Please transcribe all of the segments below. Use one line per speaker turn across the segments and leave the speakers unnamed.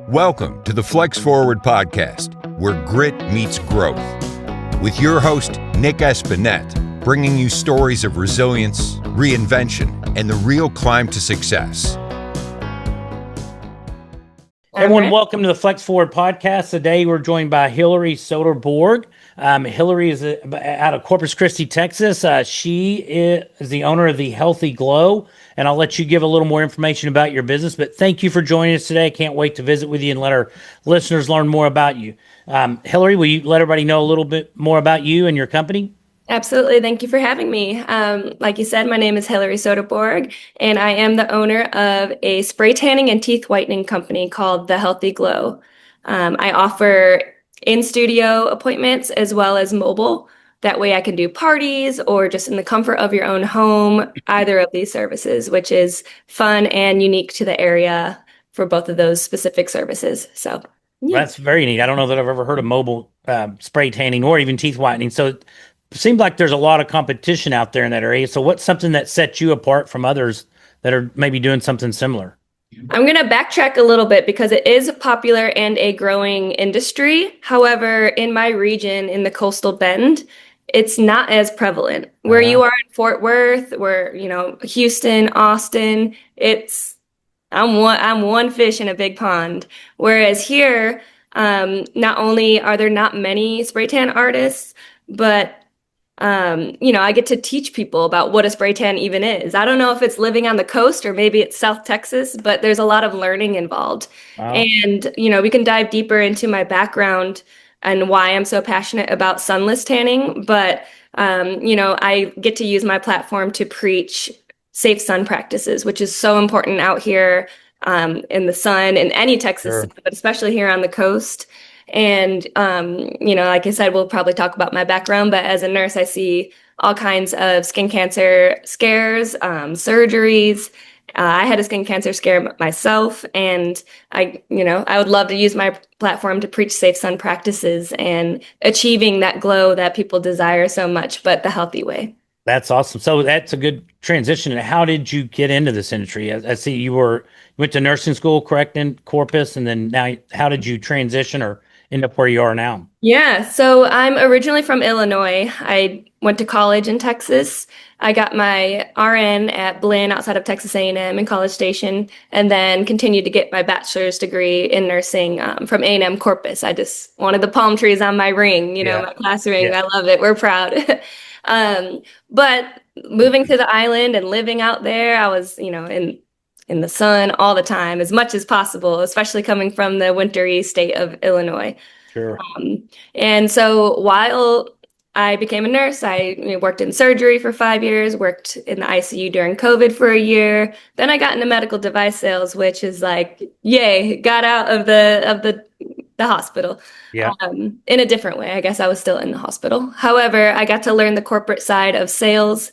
Welcome to the Flex Forward podcast, where grit meets growth. With your host, Nic Espanet, bringing you stories of resilience, reinvention, and the real climb to success.
Everyone, welcome to the Flex Forward podcast. Today, we're joined by Hilary Soderborg. Hilary is out of Corpus Christi, Texas. She is the owner of the Healthy Glow, and I'll let you give a little more information about your business. But thank you for joining us today. I can't wait to visit with you and let our listeners learn more about you. Hilary, will you let everybody know a little bit more about you and your company?
Absolutely. Thank you for having me. Like you said, my name is Hilary Soderborg, and I am the owner of a spray tanning and teeth whitening company called The Healthy Glow. I offer in-studio appointments as well as mobile. That way I can do parties or just in the comfort of your own home, either of these services, which is fun and unique to the area for both of those specific services. So, yeah.
That's very neat. I don't know that I've ever heard of mobile spray tanning or even teeth whitening. So it seems like there's a lot of competition out there in that area. So what's something that sets you apart from others that are maybe doing something similar?
I'm going to backtrack a little bit because it is popular and a growing industry. However, in my region, in the coastal bend, it's not as prevalent. Where you are in Fort Worth, where, Houston, Austin, I'm one fish in a big pond. Whereas here, not only are there not many spray tan artists, but I get to teach people about what a spray tan even is. I don't know if it's living on the coast or maybe it's South Texas, but there's a lot of learning involved. Wow. And, we can dive deeper into my background and why I'm so passionate about sunless tanning. But, I get to use my platform to preach safe sun practices, which is so important out here in the sun in any Texas, sure, but especially here on the coast. And, like I said, we'll probably talk about my background, but as a nurse, I see all kinds of skin cancer scares, surgeries. I had a skin cancer scare myself, and I would love to use my platform to preach safe sun practices and achieving that glow that people desire so much, but the healthy way.
That's awesome. So that's a good transition. How did you get into this industry? I see you went to nursing school, correct, in Corpus, and then now how did you transition or end up where you are now?
Yeah, so I'm originally from Illinois. I went to college in Texas. I got my RN at Blinn outside of Texas A&M in College Station, and then continued to get my bachelor's degree in nursing from A&M Corpus. I just wanted the palm trees on my ring, my class ring. Yeah. I love it. We're proud. But moving to the island and living out there, I was, in the sun all the time, as much as possible, especially coming from the wintry state of Illinois.
Sure.
And so while I became a nurse, I worked in surgery for 5 years, worked in the ICU during COVID for a year. Then I got into medical device sales, which is like, yay, got out of the hospital.
Yeah.
In a different way. I guess I was still in the hospital. However, I got to learn the corporate side of sales.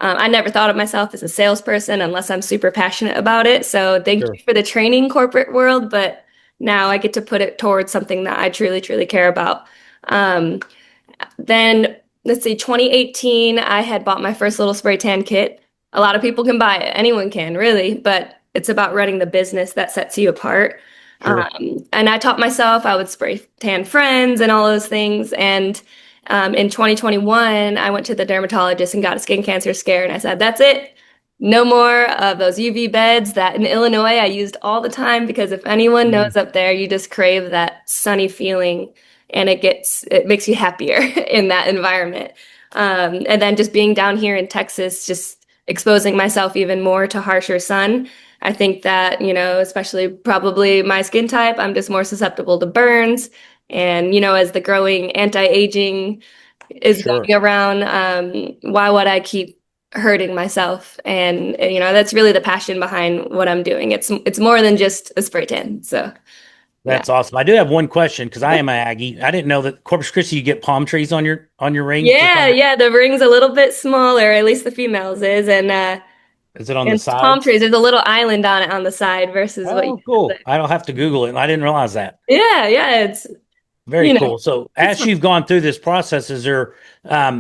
I never thought of myself as a salesperson unless I'm super passionate about it. So thank you for the training corporate world, but now I get to put it towards something that I truly, truly care about. Then let's see, 2018, I had bought my first little spray tan kit. A lot of people can buy it. Anyone can, really, but it's about running the business that sets you apart. Sure. And I taught myself, I would spray tan friends and all those things. And in 2021, I went to the dermatologist and got a skin cancer scare. And I said, that's it. No more of those UV beds that in Illinois I used all the time, because if anyone knows up there, you just crave that sunny feeling and it makes you happier in that environment. And then just being down here in Texas, just exposing myself even more to harsher sun. I think that, especially probably my skin type, I'm just more susceptible to burns. And, as the growing anti-aging is going around, why would I keep hurting myself? And, that's really the passion behind what I'm doing. It's more than just a spray tan. So
that's awesome. I do have one question because I am an Aggie. I didn't know that Corpus Christi, you get palm trees on your ring.
Yeah. The ring's a little bit smaller, at least the females is. And,
is it on the side?
Palm trees. There's a little island on it on the side versus what you
cool. I don't have to Google it. I didn't realize that.
Yeah. It's
very cool. So as you've gone through this process, is there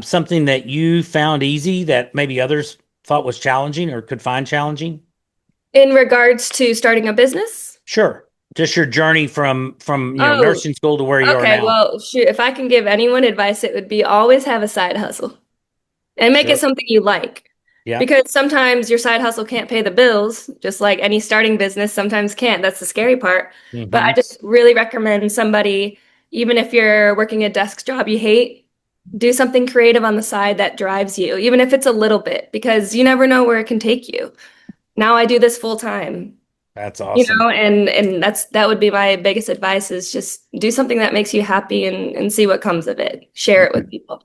something that you found easy that maybe others thought was challenging or could find challenging?
In regards to starting a business?
Sure. Just your journey from
Oh,
nursing school to where you are
okay.
now.
Well, shoot, if I can give anyone advice, it would be always have a side hustle and make it
Sure.
something you like.
Yeah.
Because sometimes your side hustle can't pay the bills, just like any starting business sometimes can't. That's the scary part. But I
Hmm.
just really recommend somebody, even if you're working a desk job you hate, do something creative on the side that drives you, even if it's a little bit, because you never know where it can take you. Now I do this full time,
That's awesome.
and that would be my biggest advice is just do something that makes you happy and see what comes of it. Share it with people.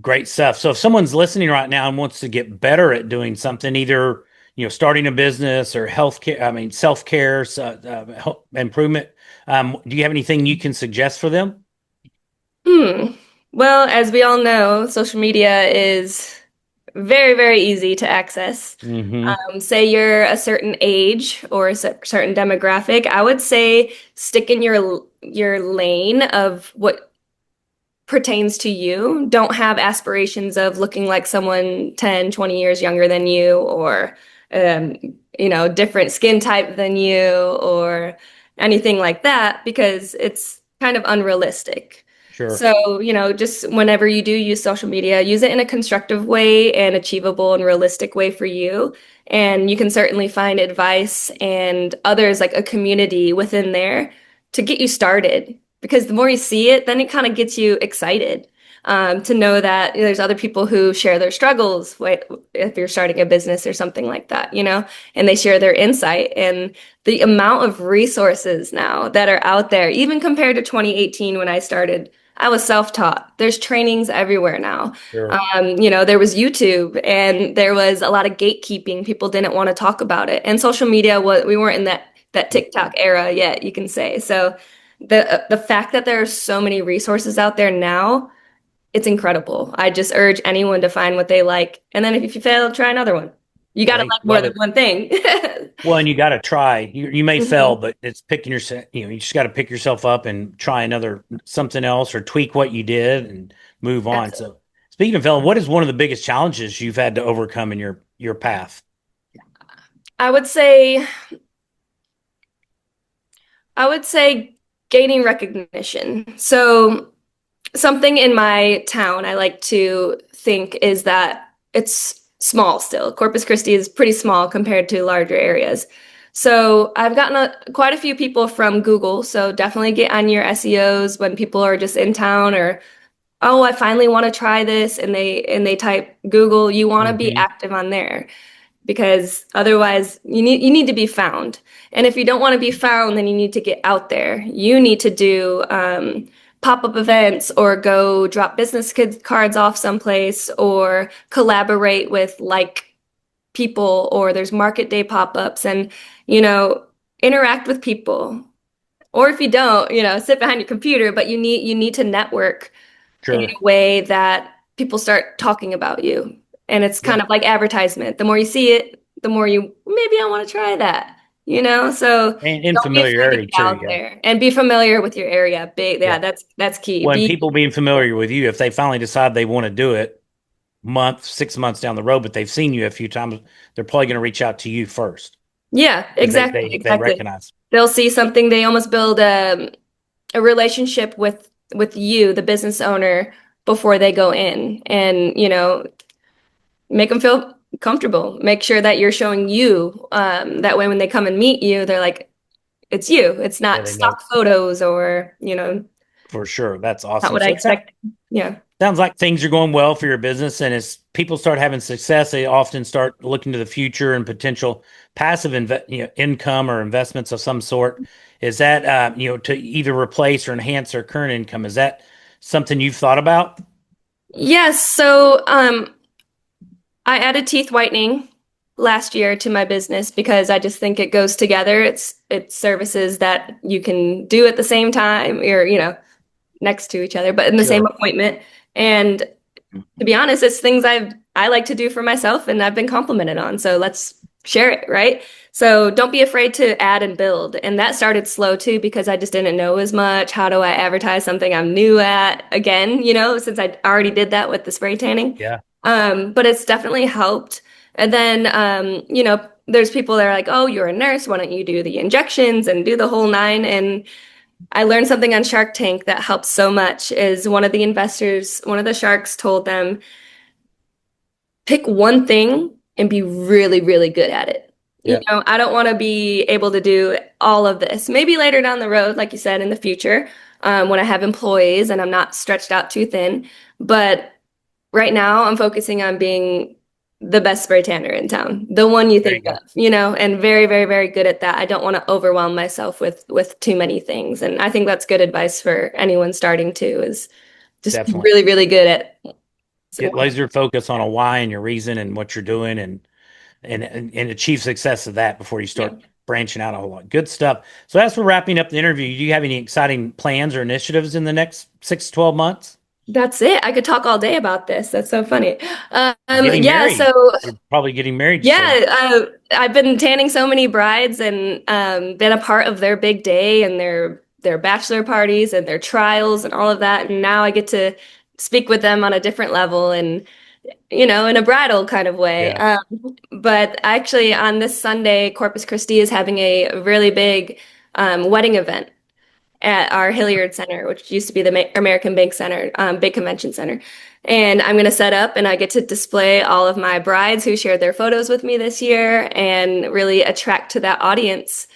Great stuff. So if someone's listening right now and wants to get better at doing something, either starting a business or healthcare, I mean self-care, health improvement, do you have anything you can suggest for them?
Hmm. Well, as we all know, social media is very, very easy to access.
Hmm.
Say you're a certain age or a certain demographic, I would say stick in your lane of what pertains to you. Don't have aspirations of looking like someone 10, 20 years younger than you or um, different skin type than you or anything like that because it's kind of unrealistic.
Sure.
So, just whenever you do use social media, use it in a constructive way and achievable and realistic way for you. And you can certainly find advice and others like a community within there to get you started because the more you see it, then it kind of gets you excited to know that there's other people who share their struggles if you're starting a business or something like that, and they share their insight and the amount of resources now that are out there, even compared to 2018 when I started. I was self-taught. There's trainings everywhere now.
Sure.
There was YouTube and there was a lot of gatekeeping. People didn't want to talk about it. And social media, we weren't in that TikTok era yet, you can say. So the fact that there are so many resources out there now, it's incredible. I just urge anyone to find what they like. And then if you fail, try another one. You got to
Great.
like more
Love
than
it.
one thing.
Well, and you got to try. You may fail,
Mhm.
but it's picking yourself. You just got to pick yourself up and try another something else or tweak what you did and move on.
Absolutely.
So, speaking of fail, what is one of the biggest challenges you've had to overcome in your path?
I would say, I would say gaining recognition. So something in my town I like to think is that it's small still. Corpus Christi is pretty small compared to larger areas. So I've gotten quite a few people from Google. So definitely get on your SEOs when people are just in town or, oh, I finally want to try this, and they type Google. You want to be
Hmm.
active on there because otherwise you need to be found. And if you don't want to be found, then you need to get out there. You need to do pop-up events or go drop business cards off someplace or collaborate with like people or there's market day pop-ups and you know interact with people. Or if you don't, sit behind your computer, but you need to network in
Sure.
a way that people start talking about you. And it's
Yeah.
kind of like advertisement. The more you see it, the more maybe I want to try that, So
And in
don't be afraid to
familiarity
get
too.
out
Yeah.
there and be familiar with your area. Big,
Yeah.
yeah, that's key.
When
Be
people being familiar with you, if they finally decide they want to do it, month, 6 months down the road, but they've seen you a few times, they're probably going to reach out to you first
Yeah,
because
exactly,
they
exactly.
recognize.
They'll see something, they almost build a relationship with you, the business owner, before they go in. And, make them feel comfortable. Make sure that you're showing you. That way, when they come and meet you, they're like, it's you. It's
Yeah,
not
they know
stock photos or,
for sure. That's
not
awesome.
what I
So it sounds
expect. Yeah.
sounds like things are going well for your business, and as people start having success, they often start looking to the future and potential passive income or investments of some sort. Is that to either replace or enhance their current income? Is that something you've thought about?
Yes. So, I added teeth whitening last year to my business because I just think it goes together. It's services that you can do at the same time or, next to each other, but in the same
Sure.
appointment. And to be honest, it's things I like to do for myself and I've been complimented on. So let's share it, right? So don't be afraid to add and build. And that started slow too because I just didn't know as much. How do I advertise something I'm new at again, since I already did that with the spray tanning.
Yeah.
But it's definitely helped. And then, there's people that are like, oh, you're a nurse. Why don't you do the injections and do the whole nine? And I learned something on Shark Tank that helps so much is one of the investors, one of the sharks told them, pick one thing and be really, really good at it.
Yeah.
I don't want to be able to do all of this. Maybe later down the road, like you said, in the future, when I have employees and I'm not stretched out too thin. But right now, I'm focusing on being the best spray tanner in town, the one you think of, and very, very, very good at that. I don't want to overwhelm myself with too many things. And I think that's good advice for anyone starting too, is just
Definitely.
really, really good at
get laser focus on a why and your reason and what you're doing and achieve success of that before you start branching out a whole lot. Good stuff. So as we're wrapping up the interview, do you have any exciting plans or initiatives in the next 6 to 12 months?
That's it. I could talk all day about this. That's so funny.
Married.
So
you're probably getting married.
Yeah, I've been tanning so many brides and been a part of their big day and their bachelor parties and their trials and all of that. And now I get to speak with them on a different level and in a bridal kind of way.
Yeah.
But actually, on this Sunday, Corpus Christi is having a really big wedding event at our Hilliard Center, which used to be the American Bank Center, big convention center. And I'm going to set up and I get to display all of my brides who shared their photos with me this year and really attract to that audience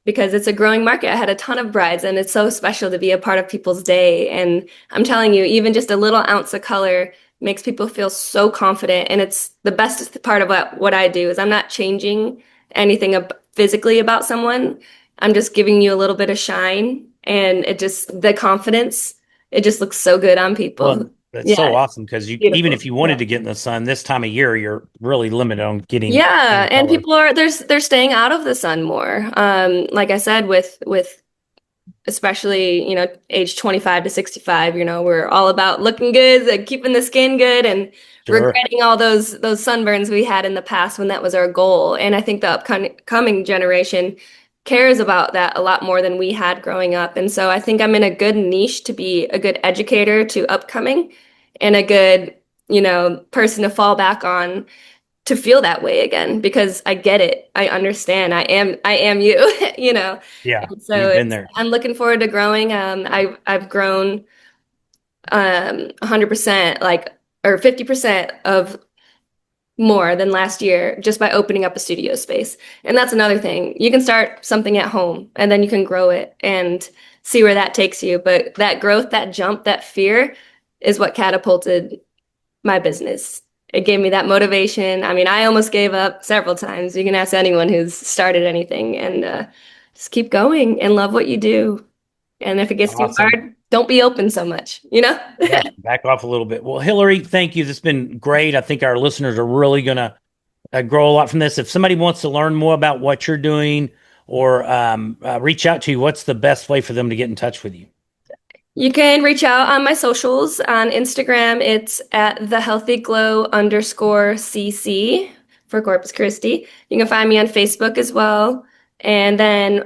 because it's a growing market. I had a ton of brides and it's so special to be a part of people's day. And I'm telling you, even just a little ounce of color makes people feel so confident. And it's the best part about what I do is I'm not changing anything physically about someone. I'm just giving you a little bit of shine. And the confidence, it just looks so good on people.
Well, that's so awesome because even if you wanted to get in the sun this time of year, you're really limited on getting.
Yeah, and people they're staying out of the sun more. Like I said, with especially age 25 to 65, we're all about looking good, and keeping the skin good, and regretting all those sunburns we had in the past when that was our goal. And I think the upcoming generation cares about that a lot more than we had growing up. And so I think I'm in a good niche to be a good educator to upcoming and a good, person to fall back on to feel that way again, because I get it. I understand. I am you,
Yeah.
And so
you've been there.
I'm looking forward to growing. I've grown 100%, or 50% of more than last year just by opening up a studio space. And that's another thing. You can start something at home and then you can grow it and see where that takes you. But that growth, that jump, that fear is what catapulted my business. It gave me that motivation. I mean, I almost gave up several times. You can ask anyone who's started anything, and just keep going and love what you do. And if it gets too hard, don't be open so much, Yeah,
back off a little bit. Well, Hilary, thank you. This has been great. I think our listeners are really going to grow a lot from this. If somebody wants to learn more about what you're doing or reach out to you, what's the best way for them to get in touch with you?
You can reach out on my socials. On Instagram, it's at thehealthyglow_CC for Corpus Christi. You can find me on Facebook as well. And then,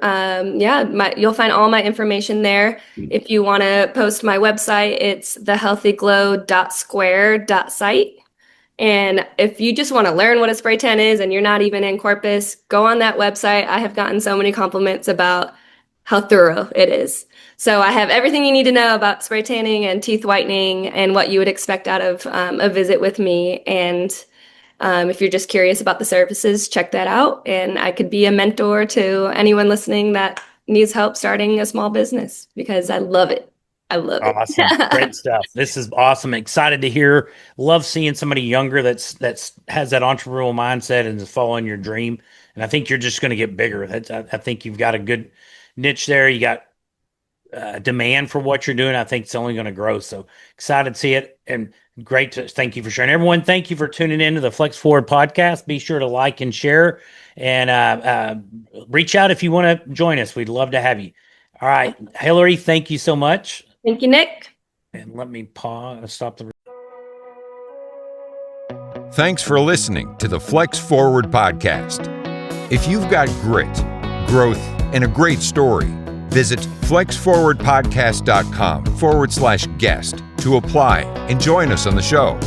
you'll find all my information there. If you want to post my website, it's thehealthyglow.square.site. And if you just want to learn what a spray tan is and you're not even in Corpus, go on that website. I have gotten so many compliments about how thorough it is. So I have everything you need to know about spray tanning and teeth whitening and what you would expect out of a visit with me. And if you're just curious about the services, check that out. And I could be a mentor to anyone listening that needs help starting a small business because I love it. I love it.
Awesome. Great stuff. This is awesome. Excited to hear. Love seeing somebody younger that's has that entrepreneurial mindset and is following your dream. And I think you're just going to get bigger. I think you've got a good niche there. You got demand for what you're doing. I think it's only going to grow. So excited to see it. And great to thank you for sharing. Everyone, thank you for tuning in to the Flex Forward podcast. Be sure to like and share and reach out if you want to join us. We'd love to have you. All right. Hilary, thank you so much.
Thank you, Nick.
And let me stop the.
Thanks for listening to the Flex Forward podcast. If you've got grit, growth, and a great story, visit flexforwardpodcast.com/guest to apply and join us on the show.